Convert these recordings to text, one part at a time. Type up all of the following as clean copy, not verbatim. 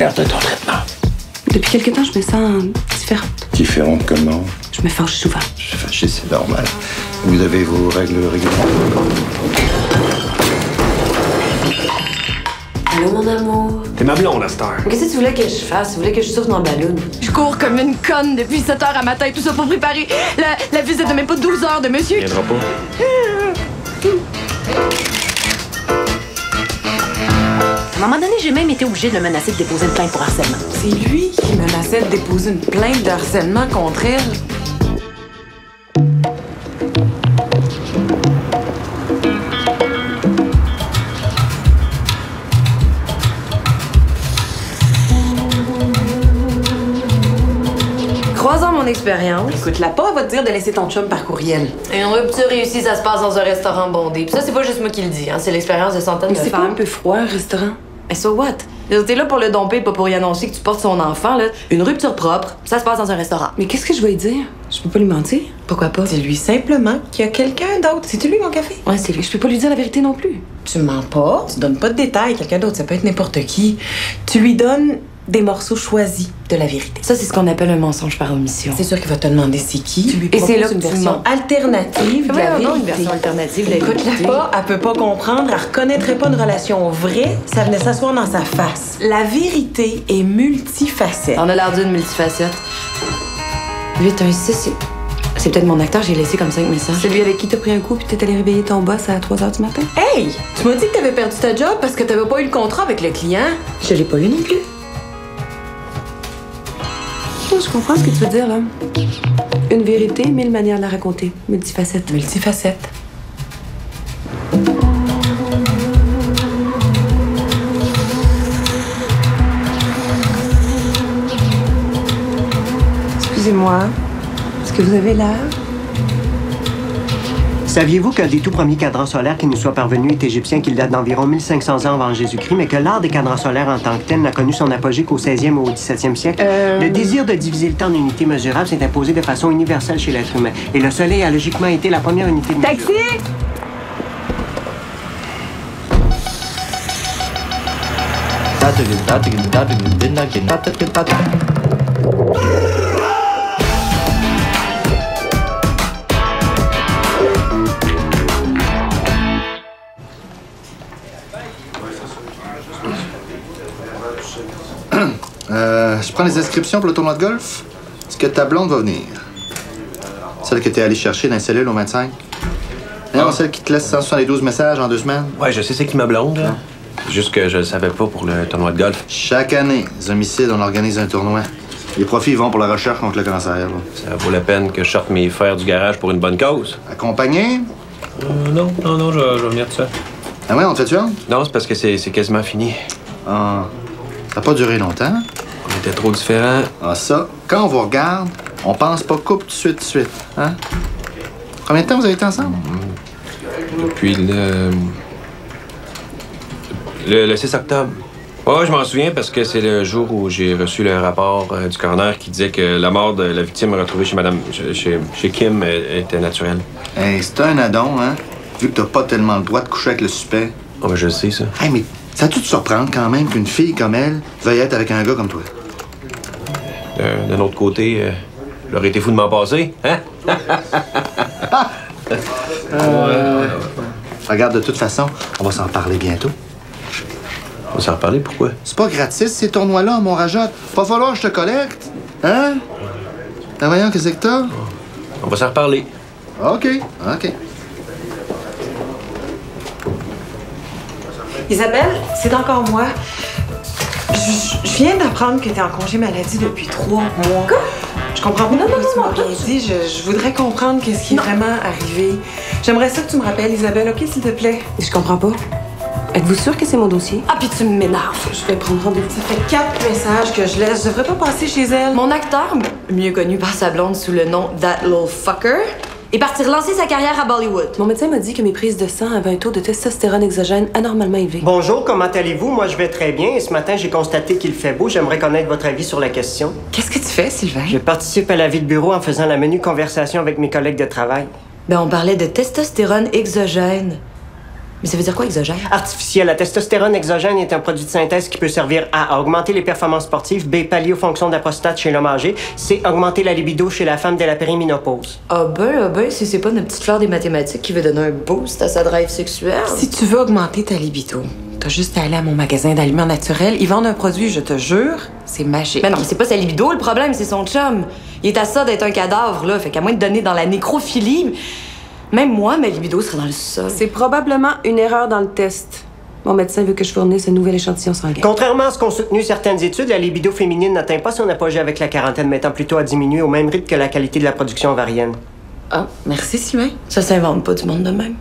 l'air de ton traitement? Depuis quelque temps, je me sens différente. Différente comment? Je me fâche souvent. Je suis fâché, c'est normal. Vous avez vos règles régulières? Allô, mon amour? T'es ma blonde à cette heure. Qu'est-ce que tu voulais que je fasse? Tu voulais que je souffle dans la balloune? Je cours comme une conne depuis 7 heures à matin, tout ça pour préparer la visite de même pas 12 heures de monsieur. Il viendra pas. À un moment donné, j'ai même été obligée de le menacer de déposer une plainte pour harcèlement. C'est lui qui menaçait de déposer une plainte de harcèlement contre elle. Croisant mon expérience, Écoute-la pas, elle va te dire de laisser ton chum par courriel. une rupture réussie, ça se passe dans un restaurant bondé. Puis ça, c'est pas juste moi qui le dis, hein. C'est l'expérience de centaines de C'est pas femmes. un peu froid, un restaurant? Mais so what? T'es là pour le domper, pas pour y annoncer que tu portes son enfant, là. Une rupture propre, ça se passe dans un restaurant. Mais qu'est-ce que je vais lui dire? Je peux pas lui mentir. Pourquoi pas? Dis-lui simplement qu'il y a quelqu'un d'autre. C'est-tu lui, mon café? Ouais, c'est lui. Je peux pas lui dire la vérité non plus. Tu mens pas, tu donnes pas de détails. Quelqu'un d'autre, ça peut être n'importe qui. Tu lui donnes des morceaux choisis de la vérité. Ça, c'est ce qu'on appelle un mensonge par omission. C'est sûr qu'il va te demander c'est qui. Tu lui Et c'est là proposes que une tu version mens. alternative de la Voyons donc, vérité. une version alternative de la Écoute-la vérité. pas, elle peut pas comprendre, elle reconnaîtrait pas une relation vraie, ça venait s'asseoir dans sa face. La vérité est multifacette. On a l'air d'une multifacette. 816, c'est peut-être mon acteur, j'ai laissé comme 5 messages. Celui avec qui t'as pris un coup puis t'es allé réveiller ton boss à 3 heures du matin? Hey! Tu m'as dit que t'avais perdu ta job parce que t'avais pas eu le contrat avec le client. Je l'ai pas eu non plus. Oh, je comprends ce que tu veux dire, là. Une vérité, 1000 manières de la raconter. Multifacette. Multifacette. Excusez-moi. Est-ce que vous avez l'heure? Saviez-vous qu'un des tout premiers cadrans solaires qui nous soit parvenu est égyptien, qu'il date d'environ 1500 ans avant Jésus-Christ, mais que l'art des cadrans solaires en tant que tel n'a connu son apogée qu'au 16e ou au 17e siècle? Le désir de diviser le temps en unités mesurables s'est imposé de façon universelle chez l'être humain. Et le soleil a logiquement été la première unité de mesure. Taxi! Je prends les inscriptions pour le tournoi de golf. Est-ce que ta blonde va venir? Celle que t'es allé chercher dans les cellules au 25? Non, celle qui te laisse 172 messages en 2 semaines? Ouais, je sais c'est qui ma blonde, là. Juste que je le savais pas pour le tournoi de golf. Chaque année, les homicides, on organise un tournoi. Les profits vont pour la recherche contre le cancer. Là. Ça vaut la peine que je sorte mes fers du garage pour une bonne cause. Accompagné? Non, je vais venir de ça. Ah ouais, on te fait honte? Non, c'est parce que c'est quasiment fini. Ah, ça n'a pas duré longtemps. On était trop différents. Ah ça, quand on vous regarde, on pense pas couple tout de suite, hein? Combien de temps vous avez été ensemble? Depuis le 6 octobre. Ouais, je m'en souviens parce que c'est le jour où j'ai reçu le rapport du coroner qui disait que la mort de la victime retrouvée chez Kim était naturelle. Hey, c'est un addon, hein? Vu que t'as pas tellement le droit de coucher avec le suspect. Oh, ben, je le sais, ça. Hey, mais ça a-tu te surprendre quand même qu'une fille comme elle veuille être avec un gars comme toi? D'un autre côté, j'aurais été fou de m'en passer, hein? Regarde, de toute façon, on va s'en parler bientôt. On va s'en reparler, pourquoi? C'est pas gratis, ces tournois-là, mon rajotte. Pas falloir que je te collecte. Hein? Ben voyons, qu'est-ce que t'as? On va s'en reparler. OK. Isabelle, c'est encore moi. Je viens d'apprendre que t'es en congé maladie depuis 3 mois. Quoi? Je comprends pas pourquoi tu m'as rien dit. Je voudrais comprendre qu'est-ce qui est vraiment arrivé. J'aimerais ça que tu me rappelles, Isabelle, OK, s'il te plaît? Je comprends pas. Êtes-vous sûr que c'est mon dossier? Ah, puis tu m'énerves. Je vais prendre rendez-vous. Ça fait 4 messages que je laisse. Je devrais pas passer chez elle. Mon acteur, mieux connu par sa blonde sous le nom That Little Fucker, est parti relancer sa carrière à Bollywood. Mon médecin m'a dit que mes prises de sang avaient un taux de testostérone exogène anormalement élevé. Bonjour, comment allez-vous? Moi, je vais très bien et ce matin, j'ai constaté qu'il fait beau. J'aimerais connaître votre avis sur la question. Qu'est-ce que tu fais, Sylvain? Je participe à la vie de bureau en faisant la menue conversation avec mes collègues de travail. Ben, on parlait de testostérone exogène. Mais ça veut dire quoi, exogène? Artificiel. La testostérone exogène est un produit de synthèse qui peut servir A, à augmenter les performances sportives, B, pallier aux fonctions de la prostate chez l'homme âgé, C, augmenter la libido chez la femme dès la périménopause. Ah ben, si c'est pas notre petite fleur des mathématiques qui veut donner un boost à sa drive sexuelle. Si tu veux augmenter ta libido, t'as juste à aller à mon magasin d'aliments naturels. Ils vendent un produit, je te jure, c'est magique. Mais non, c'est pas sa libido, le problème, c'est son chum. Il est à ça d'être un cadavre, là. Fait qu'à moins de donner dans la nécrophilie, même moi, ma libido serait dans le sol. C'est probablement une erreur dans le test. Mon médecin veut que je fournisse un nouvel échantillon sanguin. Contrairement à ce qu'ont soutenu certaines études, la libido féminine n'atteint pas son apogée avec la quarantaine, mais tend plutôt à diminuer au même rythme que la qualité de la production ovarienne. Ah, merci, Sylvain. Ça s'invente pas du monde de même.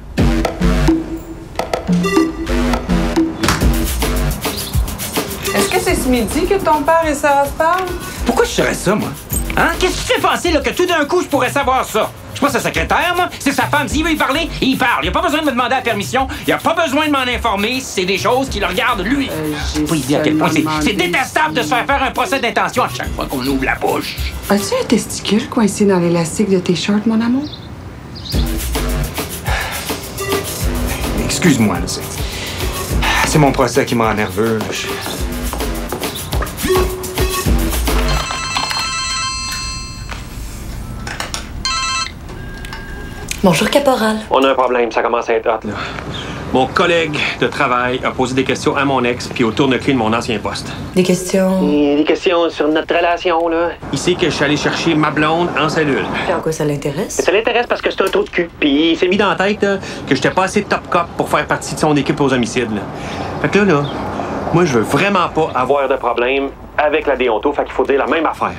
Est-ce que c'est ce midi que ton père et Sarah se parlent? Pourquoi je saurais ça, moi? Hein? Qu'est-ce qui te fait penser là, que tout d'un coup, je pourrais savoir ça? Je suis pas sa secrétaire, moi. C'est sa femme. S'il veut y parler, il parle. Il a pas besoin de me demander la permission. Il a pas besoin de m'en informer. C'est des choses qui le regardent, lui. Faut y dire à quel point c'est détestable de se faire un procès d'intention à chaque fois qu'on ouvre la bouche. As-tu un testicule coincé dans l'élastique de tes shorts, mon amour? Excuse-moi, là, c'est mon procès qui me rend nerveux. Là. Bonjour, caporal. On a un problème, ça commence à être hot, là. Mon collègue de travail a posé des questions à mon ex puis au tourne-cul de mon ancien poste. Des questions? Des questions sur notre relation, là. Il sait que je suis allé chercher ma blonde en cellule. Puis en quoi ça l'intéresse? Ça l'intéresse parce que c'est un trou de cul. Puis il s'est mis dans la tête là, que j'étais pas assez top cop pour faire partie de son équipe aux homicides, là. Fait que là, moi, je veux vraiment pas avoir de problème avec la déonto. Fait qu'il faut dire la même affaire.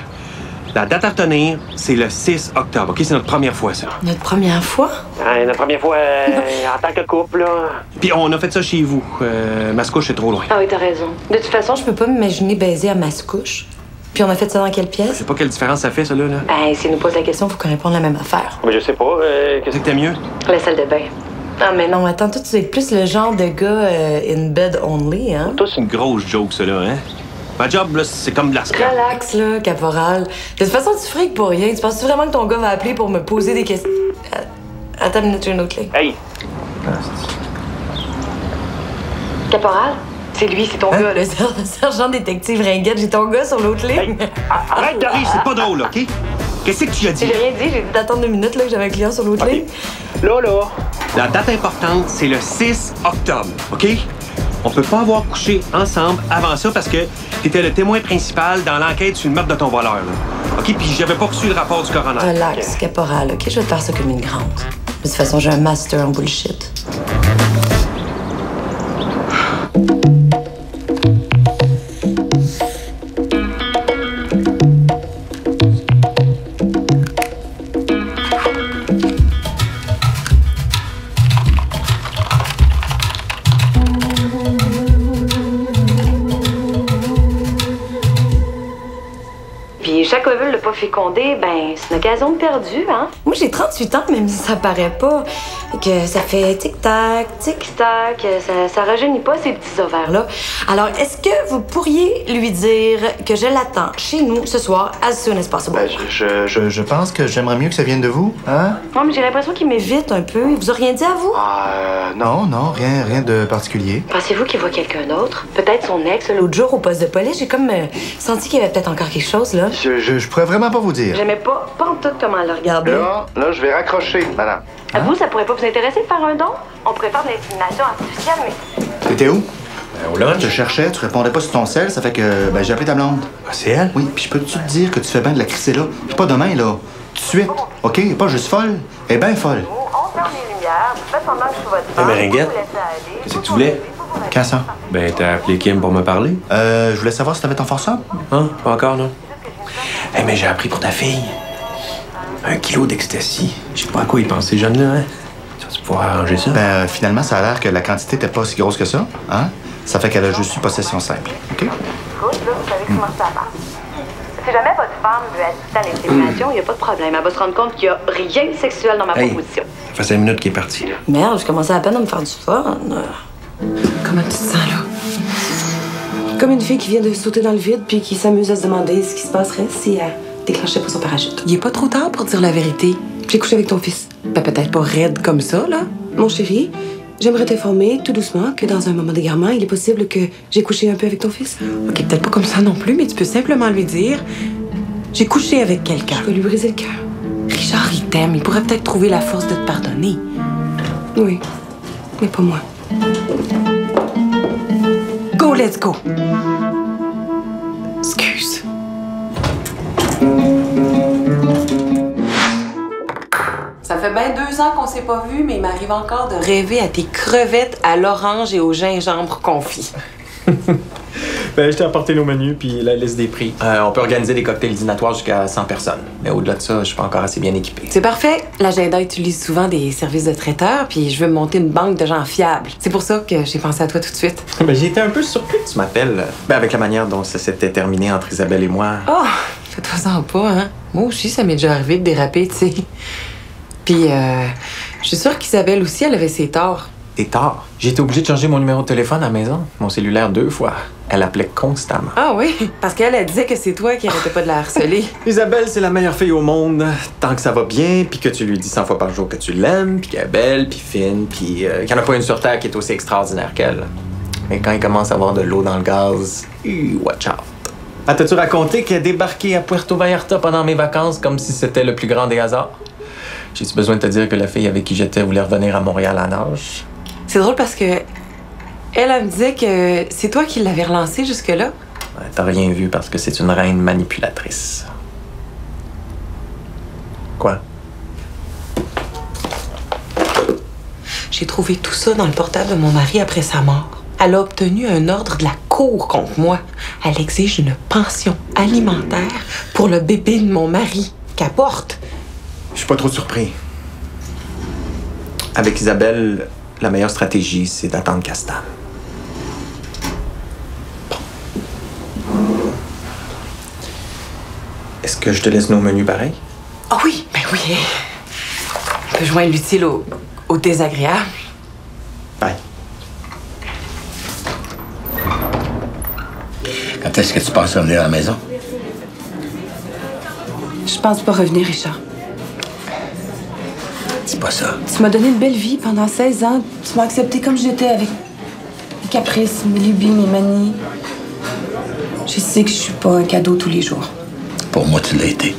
La date à retenir, c'est le 6 octobre, OK? C'est notre première fois, ça. Notre première fois? Notre première fois en tant que couple, là. Puis on a fait ça chez vous. Mascouche, c'est trop loin. Ah oui, t'as raison. De toute façon, je peux pas m'imaginer baiser à Mascouche. Puis on a fait ça dans quelle pièce? Je sais pas quelle différence ça fait, ça, là. Ben, s'il nous pose la question, faut qu'on réponde la même affaire. Mais je sais pas. Qu'est-ce que t'aimes mieux? La salle de bain. Ah, mais non, attends, toi, tu es plus le genre de gars in bed only, hein? Toi, c'est une grosse joke, ça, là, hein? Ma job, là, c'est comme de la scrap. Relax, là, caporal. De toute façon, tu friques pour rien. Tu penses vraiment que ton gars va appeler pour me poser des questions? Attends une minute, j'ai une autre ligne. Hey! Caporal? C'est lui, c'est ton gars, le sergent détective Ringuette. J'ai ton gars sur l'autre ligne. Hey, arrête de rire, c'est pas drôle, OK? Qu'est-ce que tu as dit? J'ai rien dit, j'ai dit d'attendre 2 minutes, là, que j'avais un client sur l'autre ligne. Là, la date importante, c'est le 6 octobre, OK? On peut pas avoir couché ensemble avant ça parce que t'étais le témoin principal dans l'enquête sur le meurtre de ton voleur, là. OK? Puis j'avais pas reçu le rapport du coroner. Relax, caporal, OK? Je vais te faire ça comme une grande. De toute façon, j'ai un master en bullshit. Puis chaque ovule pas fécondé, ben, c'est une occasion perdue, hein? Moi, j'ai 38 ans, même si ça paraît pas. Que ça fait tic-tac, tic-tac, ça rajeunit pas ces petits ovaires-là. Alors, est-ce que vous pourriez lui dire que je l'attends chez nous ce soir, as soon as possible? Ben, je pense que j'aimerais mieux que ça vienne de vous, hein? Non, mais j'ai l'impression qu'il m'évite un peu. Il vous a rien dit à vous? Non, rien de particulier. Pensez-vous qu'il voit quelqu'un d'autre? Peut-être son ex. L'autre jour, au poste de police, j'ai comme senti qu'il y avait peut-être encore quelque chose, là. Je pourrais vraiment pas vous dire. J'aimais pas en tout comment elle le regardait. Là, je vais raccrocher, madame. À vous, ça pourrait pas vous intéresser de faire un don? On pourrait faire de l'insémination artificielle, mais... T'étais où? Au lunch? Je cherchais, tu répondais pas sur ton sel, ça fait que j'ai appelé ta blonde. Ah, c'est elle? Oui, puis je peux-tu te dire que tu fais bien de la crisser là? Puis pas demain, là. Tout de suite. OK? Elle est pas juste folle. Elle est bien folle. On ferme les lumières, vous faites semblant que je suis votre femme. Mais Ringuette, qu'est-ce que tu voulais? Quand ça? Ben, t'as appelé Kim pour me parler? Je voulais savoir si t'avais ton forçable. Hein? Pas encore, non? Hey, mais j'ai appris pour ta fille. 1 kilo d'ecstasy. Je sais pas à quoi il pense, ces jeunes-là, hein? Tu vas pouvoir arranger ça? Ben, finalement, ça a l'air que la quantité était pas si grosse que ça, hein? Ça fait qu'elle a juste eu possession simple, OK? Écoute, là, vous savez comment ça marche. Si jamais votre femme veut assister à l'insémination, il n'y a pas de problème. Elle va se rendre compte qu'il n'y a rien de sexuel dans ma proposition. Ça fait 5 minutes qu'il est parti, là. Merde, je commençais à peine à me faire du fun. Comment tu te sens, là? Comme une fille qui vient de sauter dans le vide puis qui s'amuse à se demander ce qui se passerait si elle déclenchait pas son parachute. Il est pas trop tard pour dire la vérité. J'ai couché avec ton fils. Ben, peut-être pas raide comme ça, là. Mon chéri, J'aimerais t'informer, tout doucement, que dans un moment d'égarement, il est possible que j'ai couché un peu avec ton fils. OK, peut-être pas comme ça non plus, mais tu peux simplement lui dire « J'ai couché avec quelqu'un. » Je vais lui briser le cœur. Richard, il t'aime. Il pourrait peut-être trouver la force de te pardonner. Oui, mais pas moi. Go, let's go! Excuse. Ça fait bien 2 ans qu'on s'est pas vu, mais il m'arrive encore de rêver à tes crevettes à l'orange et au gingembre confit. Ben, je t'ai apporté nos menus puis la liste des prix. On peut organiser des cocktails dînatoires jusqu'à 100 personnes. Mais au-delà de ça, je suis pas encore assez bien équipé. C'est parfait. L'agenda utilise souvent des services de traiteurs, puis je veux monter une banque de gens fiables. C'est pour ça que j'ai pensé à toi tout de suite. Ben, j'ai été un peu surpris que tu m'appelles. Ben, avec la manière dont ça s'était terminé entre Isabelle et moi. Oh, fais-toi-en pas, hein. Moi aussi, ça m'est déjà arrivé de déraper, tu sais. Puis, je suis sûre qu'Isabelle aussi, elle avait ses torts. Des torts. J'ai été obligé de changer mon numéro de téléphone à la maison, mon cellulaire 2 fois. Elle appelait constamment. Ah oui? Parce qu'elle, elle disait que c'est toi qui arrêtais pas de la harceler. Isabelle, c'est la meilleure fille au monde. Tant que ça va bien, puis que tu lui dis 100 fois par jour que tu l'aimes, puis qu'elle est belle, puis fine, puis qu'il n'y en a pas une sur Terre qui est aussi extraordinaire qu'elle. Mais quand il commence à avoir de l'eau dans le gaz, watch out. Ah, t'as-tu raconté qu'elle est débarquée à Puerto Vallarta pendant mes vacances comme si c'était le plus grand des hasards? J'ai-tu besoin de te dire que la fille avec qui j'étais voulait revenir à Montréal à nage? C'est drôle parce que elle me disait que c'est toi qui l'avais relancée jusque-là. Ouais, t'as rien vu parce que c'est une reine manipulatrice. Quoi? J'ai trouvé tout ça dans le portable de mon mari après sa mort. Elle a obtenu un ordre de la cour contre moi. Elle exige une pension alimentaire pour le bébé de mon mari qu'elle porte. Je suis pas trop surpris. Avec Isabelle, la meilleure stratégie, c'est d'attendre qu'elle se tanne. Est-ce que je te laisse nos menus pareil? Ah oui, ben oui. On peut joindre l'utile au désagréable. Bye. Quand est-ce que tu penses revenir à la maison? Je pense pas revenir, Richard. Dis pas ça. Tu m'as donné une belle vie pendant 16 ans. Tu m'as accepté comme j'étais avec mes caprices, mes lubies, mes manies. Je sais que je suis pas un cadeau tous les jours. Pour moi, tu l'as été.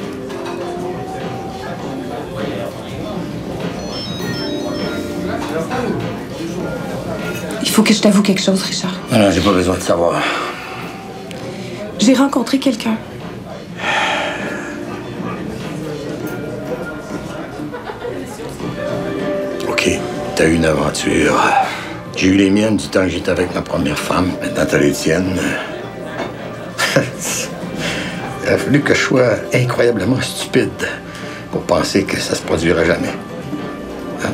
Il faut que je t'avoue quelque chose, Richard. Non, j'ai pas besoin de savoir. J'ai rencontré quelqu'un. OK, t'as eu une aventure. J'ai eu les miennes du temps que j'étais avec ma première femme. Maintenant, t'as les tiennes. Il a fallu que je sois incroyablement stupide pour penser que ça se produira jamais. Hein?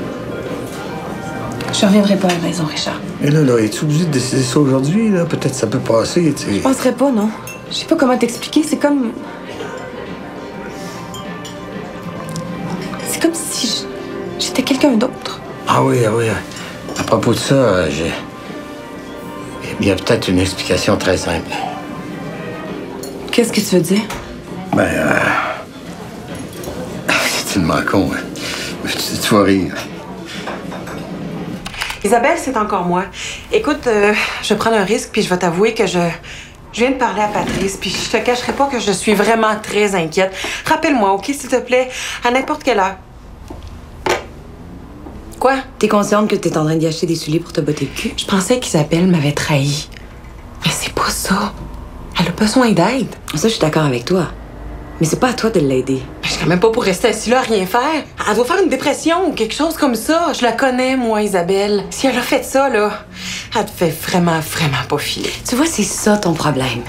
Je reviendrai pas à la maison, Richard. Mais là, es-tu obligé de décider ça aujourd'hui, là? Peut-être ça peut passer, tu sais. Je penserais pas, non. Je sais pas comment t'expliquer. C'est comme si j'étais quelqu'un d'autre. Ah oui, ah oui. À propos de ça, il y a peut-être une explication très simple. Qu'est-ce que tu veux dire? Ben, c'est tellement con, hein. Tu vas rire. Isabelle, c'est encore moi. Écoute, je vais prendre un risque, puis je vais t'avouer que je viens de parler à Patrice, puis je te cacherai pas que je suis vraiment très inquiète. Rappelle-moi, OK, s'il te plaît, à n'importe quelle heure. Quoi? T'es consciente que t'es en train d'y acheter des souliers pour te botter le cul? Je pensais qu'Isabelle m'avait trahi. Mais c'est pas ça. Elle a besoin d'aide. Ça, je suis d'accord avec toi. Mais c'est pas à toi de l'aider. Je suis quand même pas pour rester assise là à rien faire. Elle doit faire une dépression ou quelque chose comme ça. Je la connais, moi, Isabelle. Si elle a fait ça, là, elle te fait vraiment, vraiment pas filer. Tu vois, c'est ça ton problème.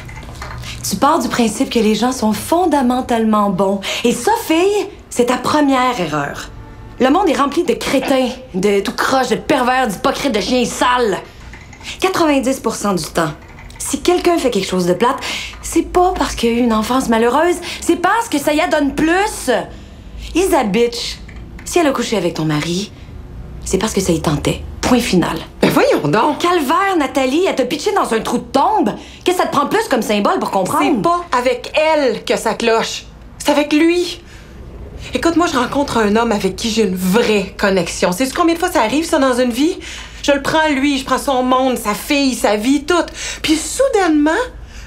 Tu pars du principe que les gens sont fondamentalement bons. Et ça, fille, c'est ta première erreur. Le monde est rempli de crétins, de tout croche, de pervers, d'hypocrites, de chiens sales. 90% du temps, si quelqu'un fait quelque chose de plate, c'est pas parce qu'il a eu une enfance malheureuse, c'est parce que ça y donne plus. Isabelle, si elle a couché avec ton mari, c'est parce que ça y tentait. Point final. Ben voyons donc! Calvaire, Nathalie, elle t'a pitché dans un trou de tombe. Qu'est-ce que ça te prend plus comme symbole pour comprendre? C'est pas avec elle que ça cloche. C'est avec lui. Écoute, moi, je rencontre un homme avec qui j'ai une vraie connexion. Sais-tu combien de fois ça arrive, ça, dans une vie? Je le prends lui, je prends son monde, sa fille, sa vie, tout. Puis soudainement,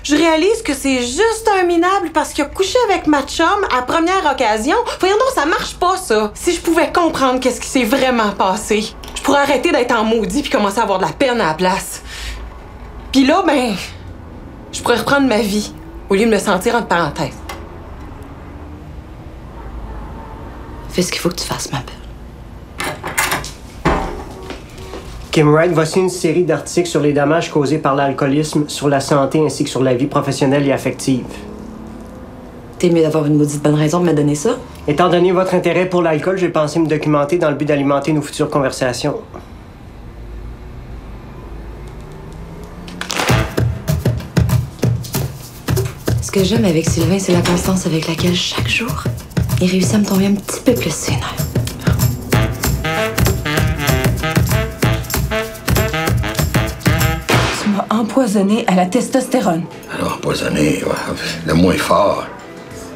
je réalise que c'est juste un minable parce qu'il a couché avec ma chum à première occasion. Voyons donc, ça marche pas, ça. Si je pouvais comprendre qu'est-ce qui s'est vraiment passé, je pourrais arrêter d'être en maudit puis commencer à avoir de la peine à la place. Puis là, ben, je pourrais reprendre ma vie au lieu de me sentir entre parenthèses. Fais ce qu'il faut que tu fasses, ma belle. Kim Wright, voici une série d'articles sur les dommages causés par l'alcoolisme sur la santé ainsi que sur la vie professionnelle et affective. T'es mieux d'avoir une maudite bonne raison de me donner ça. Étant donné votre intérêt pour l'alcool, j'ai pensé me documenter dans le but d'alimenter nos futures conversations. Ce que j'aime avec Sylvain, c'est la constance avec laquelle, chaque jour, il réussit à me tomber un petit peu plus sur les nerfs. Tu m'as empoisonné à la testostérone. Alors, empoisonné, ouais, le mot est fort.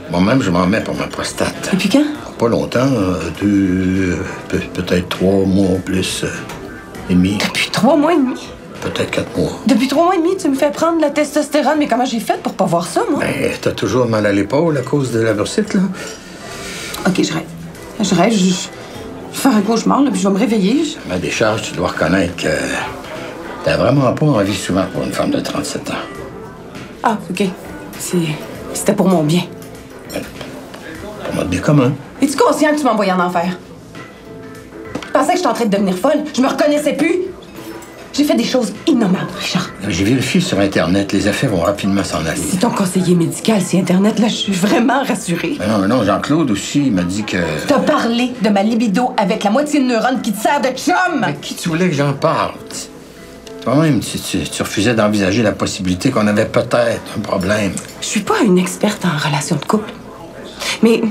Moi-même, je m'en mets pour ma prostate. Depuis quand? Pas longtemps, peut-être 3 mois plus et demi. Depuis 3 mois et demi? Peut-être 4 mois. Depuis 3 mois et demi, tu me fais prendre la testostérone, mais comment j'ai fait pour pas voir ça, moi? Ben, t'as toujours mal à l'épaule à cause de la bursite, là? OK, je rêve. Je rêve, je vais faire un cauchemar, là, puis je vais me réveiller. Ma décharge, tu dois reconnaître que t'as vraiment pas envie souvent pour une femme de 37 ans. Ah, OK. C'était pour mon bien. Pour notre bien commun. Es-tu conscient que tu m'envoyais en enfer? Je pensais que j'étais en train de devenir folle. Je me reconnaissais plus. J'ai fait des choses innommables, Richard. J'ai vérifié sur Internet. Les effets vont rapidement s'en aller. Si ton conseiller médical, c'est Internet, là, je suis vraiment rassurée. Mais non, Jean-Claude aussi, il m'a dit que... T'as parlé de ma libido avec la moitié de neurones qui te sert de chum! Mais qui tu voulais que j'en parle? Toi-même, tu refusais d'envisager la possibilité qu'on avait peut-être un problème. Je suis pas une experte en relations de couple. Mais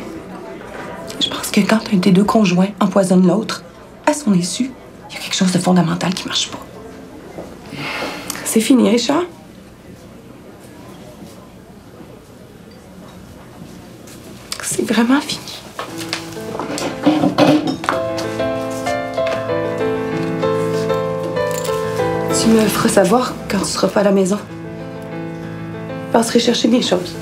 je pense que quand un des deux conjoints empoisonne l'autre, à son insu, il y a quelque chose de fondamental qui marche pas. C'est fini, Richard? C'est vraiment fini. Tu me feras savoir quand tu seras pas à la maison. Je passerai chercher mes choses.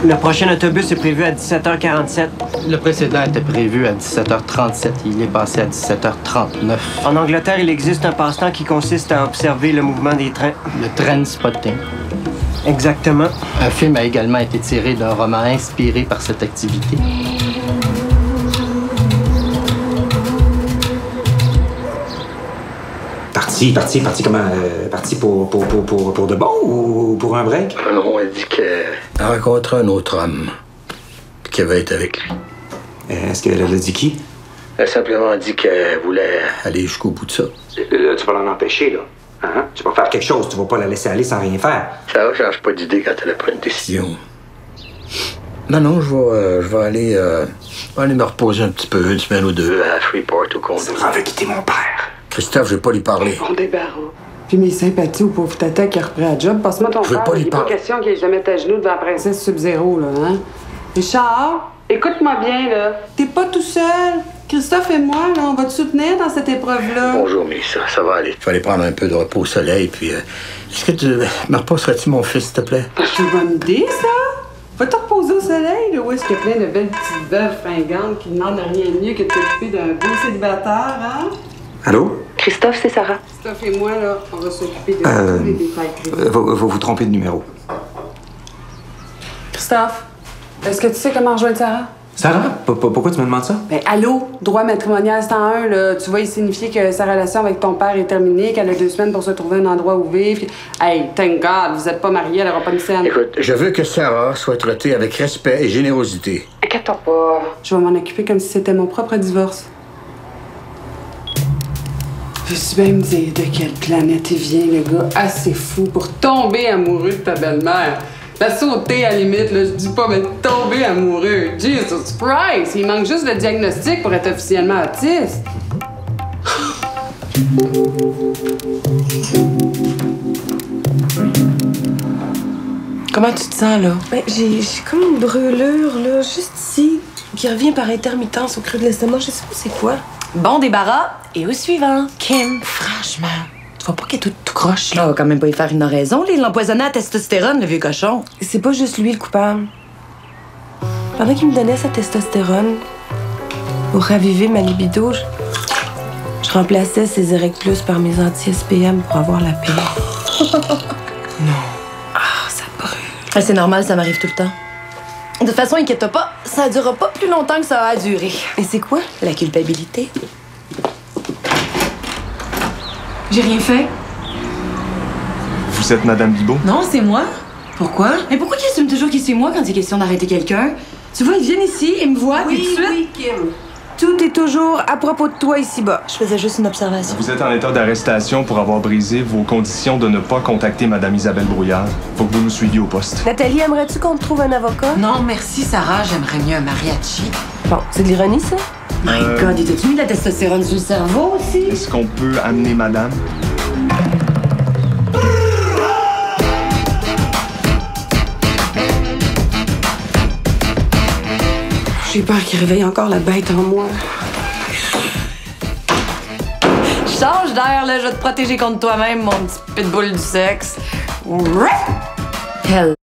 Le prochain autobus est prévu à 17h47. Le précédent était prévu à 17h37. Il est passé à 17h39. En Angleterre, il existe un passe-temps qui consiste à observer le mouvement des trains. Le train spotting. Exactement. Un film a également été tiré d'un roman inspiré par cette activité. Parti comment? Parti pour de bon ou pour un break? Non, elle dit qu'elle a rencontré un autre homme qui avait été avec lui. Est-ce qu'elle a dit qui? Elle a simplement dit qu'elle voulait aller jusqu'au bout de ça. Là, tu vas l'en empêcher, là. Hein? Tu vas faire quelque chose, tu vas pas la laisser aller sans rien faire. Ça ne change pas d'idée quand elle a pris une décision. Non, je vais aller me reposer un petit peu, une semaine ou deux à Freeport au Congo. Ça veut quitter mon père. Christophe, je vais pas lui parler. Bon débarras. Puis mes sympathies au pauvre tata qui a repris la job. Passe-moi ton Je veux frère. pas lui Il n'est pas parler. question qu'il ait jamais à genoux devant la princesse Sub-Zéro, là, hein? Richard, écoute-moi bien, là. T'es pas tout seul. Christophe et moi, là, on va te soutenir dans cette épreuve-là. Bonjour, Mélissa, ça va aller. Je vais aller prendre un peu de repos au soleil, puis... est-ce que tu me reposerais-tu mon fils, s'il te plaît? C'est une bonne idée, ça. Va te reposer au soleil, là, où est-ce qu'il y a plein de belles petites veuves fringantes qui ne demandent rien de mieux que de t'occuper d'un beau célibataire, hein? Allô? Christophe, c'est Sarah. Christophe et moi, là, on va s'occuper de tous les détails. Vous trompez de numéro. Christophe, est-ce que tu sais comment rejoindre Sarah? Sarah? Pourquoi tu me demandes ça? Ben, allô? Droit matrimonial 101, là. Tu vas y signifier que sa relation avec ton père est terminée, qu'elle a 2 semaines pour se trouver un endroit où vivre. Hey, thank God, vous êtes pas mariés, elle aura pas de scène. Écoute, je veux que Sarah soit traitée avec respect et générosité. Inquiète-toi pas. Je vais m'en occuper comme si c'était mon propre divorce. Veux-tu bien me dire de quelle planète il vient, le gars assez fou pour tomber amoureux de ta belle-mère? La sauter, à la limite, là, je dis pas, mais tomber amoureux. Jesus Christ! Il manque juste le diagnostic pour être officiellement autiste. Comment tu te sens, là? Ben, j'ai comme une brûlure, là, juste ici, qui revient par intermittence au creux de l'estomac. Je sais pas c'est quoi. Bon débarras, et au suivant. Kim, franchement, tu vois pas qu'elle est toute tout croche, là? On va quand même pas y faire une oraison, il l'empoisonnait à testostérone, le vieux cochon. C'est pas juste lui le coupable. Pendant qu'il me donnait sa testostérone, pour raviver ma libido, je remplaçais ses Erect Plus par mes anti-SPM pour avoir la paix. Non. Ah, ça brûle. Ah, c'est normal, ça m'arrive tout le temps. De toute façon, inquiète-toi pas, ça durera pas plus longtemps que ça a duré. Et c'est quoi? La culpabilité. J'ai rien fait. Vous êtes Madame Bibeau? Non, c'est moi. Pourquoi? Mais pourquoi qu'ils assument toujours que c'est moi quand il est question d'arrêter quelqu'un? Tu vois, ils viennent ici, ils me voient, puis tout de suite... Oui, Kim. Tout est toujours à propos de toi ici-bas. Je faisais juste une observation. Vous êtes en état d'arrestation pour avoir brisé vos conditions de ne pas contacter Madame Isabelle Brouillard. Faut que vous nous suiviez au poste. Nathalie, aimerais-tu qu'on te trouve un avocat? Non, merci, Sarah, j'aimerais mieux un mariachi. Bon, c'est de l'ironie, ça? My God, il t'a-tu mis de la testostérone sur le cerveau aussi? Est-ce qu'on peut amener Madame? J'ai peur qu'il réveille encore la bête en moi. Change d'air, là, je vais te protéger contre toi-même, mon petit pitbull du sexe. Hell.